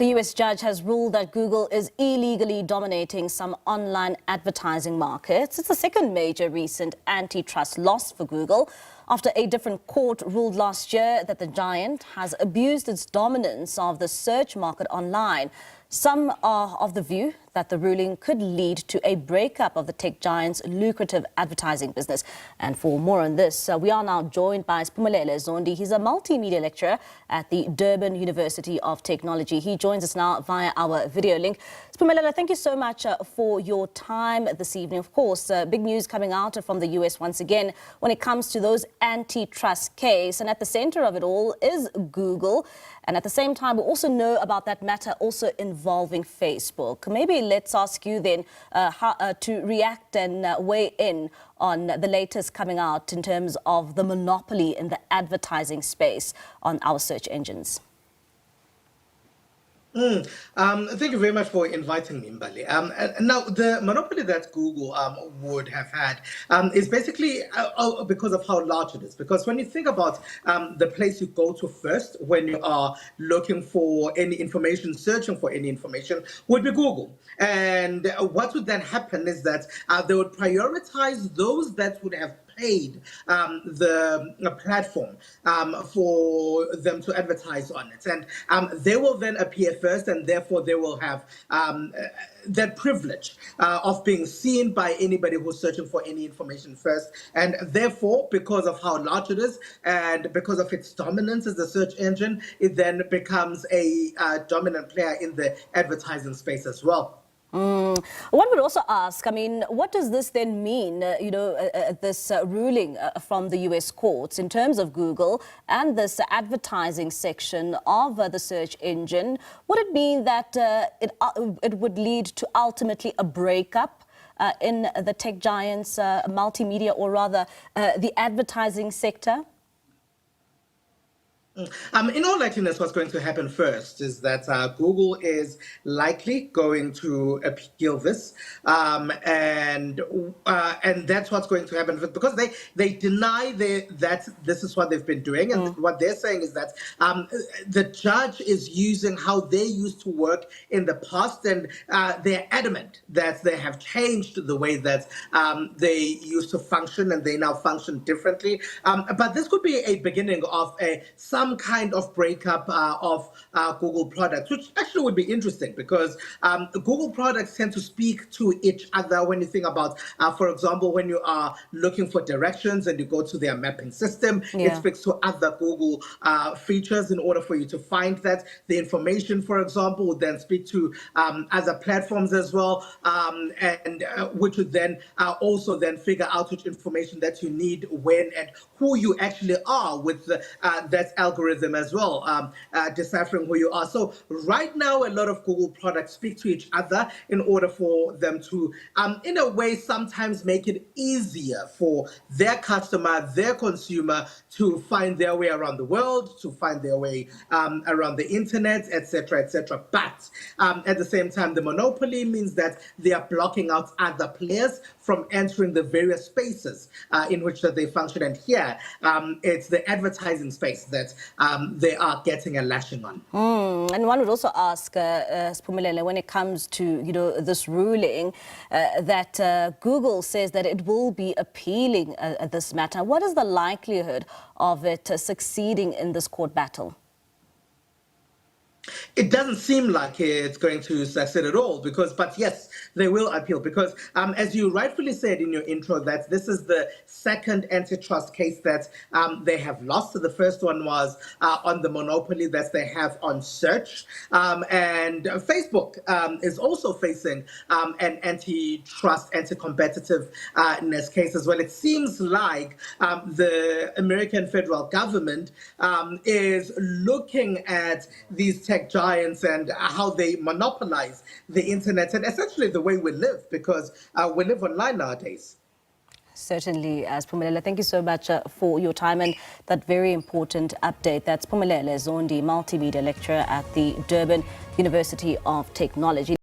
The US judge has ruled that Google is illegally dominating some online advertising markets. It's the second major recent antitrust loss for Google after a different court ruled last year that the giant has abused its dominance of the search market online. Some are of the view that the ruling could lead to a breakup of the tech giant's lucrative advertising business. And for more on this, we are now joined by Siphumelele Zondi. He's a multimedia lecturer at the Durban University of Technology. He joins us now via our video link. Siphumelele, thank you so much for your time this evening. Of course, big news coming out from the US once again when it comes to those antitrust case. And at the center of it all is Google. And at the same time, we also know about that matter also involving Facebook. Maybe let's ask you then how to react and weigh in on the latest coming out in terms of the monopoly in the advertising space on our search engines. Thank you very much for inviting me, Mbali. Now, the monopoly that Google would have had is basically because of how large it is. Because when you think about the place you go to first when you are looking for any information, searching for any information, would be Google. And what would then happen is that they would prioritize those that would have paid the platform for them to advertise on it. And they will then appear first, and therefore they will have that privilege of being seen by anybody who's searching for any information first. And therefore, because of how large it is and because of its dominance as a search engine, it then becomes a dominant player in the advertising space as well. One would also ask, I mean, what does this then mean, this ruling from the US courts in terms of Google and this advertising section of the search engine? Would it mean that it would lead to ultimately a breakup in the tech giants' multimedia, or rather the advertising sector? In all likeliness, what's going to happen first is that Google is likely going to appeal this, and that's what's going to happen because they deny that this is what they've been doing, and what they're saying is that the judge is using how they used to work in the past, and they're adamant that they have changed the way that they used to function, and they now function differently. But this could be a beginning of some kind of breakup of Google products, which actually would be interesting because Google products tend to speak to each other. When you think about, for example, when you are looking for directions and you go to their mapping system, it speaks to other Google features in order for you to find that. The information, for example, would then speak to other platforms as well, and which would then also then figure out which information that you need when and who you actually are with that algorithm as well, deciphering who you are. So right now, a lot of Google products speak to each other in order for them to, in a way, sometimes make it easier for their customer, their consumer, to find their way around the world, to find their way around the internet, etc., etc. But at the same time, the monopoly means that they are blocking out other players from entering the various spaces in which that they function. And here, it's the advertising space that they are getting a lashing on. And one would also ask, Siphumelele, when it comes to this ruling, that Google says that it will be appealing this matter. What is the likelihood of it succeeding in this court battle? It doesn't seem like it's going to succeed at all but yes, they will appeal because as you rightfully said in your intro, that this is the second antitrust case that they have lost. The first one was on the monopoly that they have on search, and Facebook is also facing an antitrust, anti-competitiveness case as well. It seems like the American federal government is looking at these tech giants and how they monopolize the internet and essentially the way we live, because we live online nowadays. Certainly, Siphumelele, thank you so much for your time and that very important update. That's Siphumelele Zondi, multimedia lecturer at the Durban University of Technology.